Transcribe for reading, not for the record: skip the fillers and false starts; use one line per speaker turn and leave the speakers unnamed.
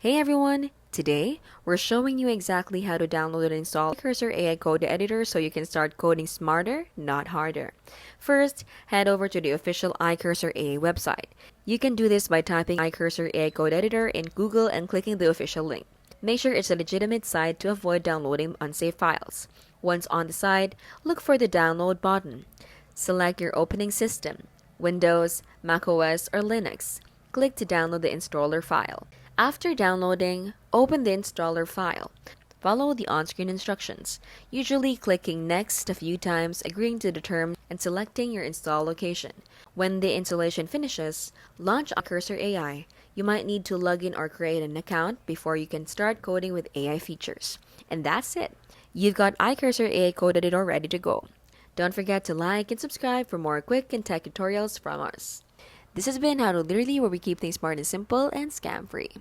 Hey everyone! Today, we're showing you exactly how to download and install Cursor AI code editor so you can start coding smarter, not harder. First, head over to the official iCursor AI website. You can do this by typing iCursor AI code editor in Google and clicking the official link. Make sure it's a legitimate site to avoid downloading unsafe files. Once on the site, look for the download button. Select your opening system, Windows, macOS, or Linux. Click to download the installer file. After downloading, open the installer file. Follow the on-screen instructions, usually clicking Next a few times, agreeing to the terms, and selecting your install location. When the installation finishes, launch iCursor AI. You might need to log in or create an account before you can start coding with AI features. And that's it! You've got iCursor AI code editor ready to go. Don't forget to like and subscribe for more quick and tech tutorials from us. This has been How to Literally, where we keep things smart and simple and scam-free.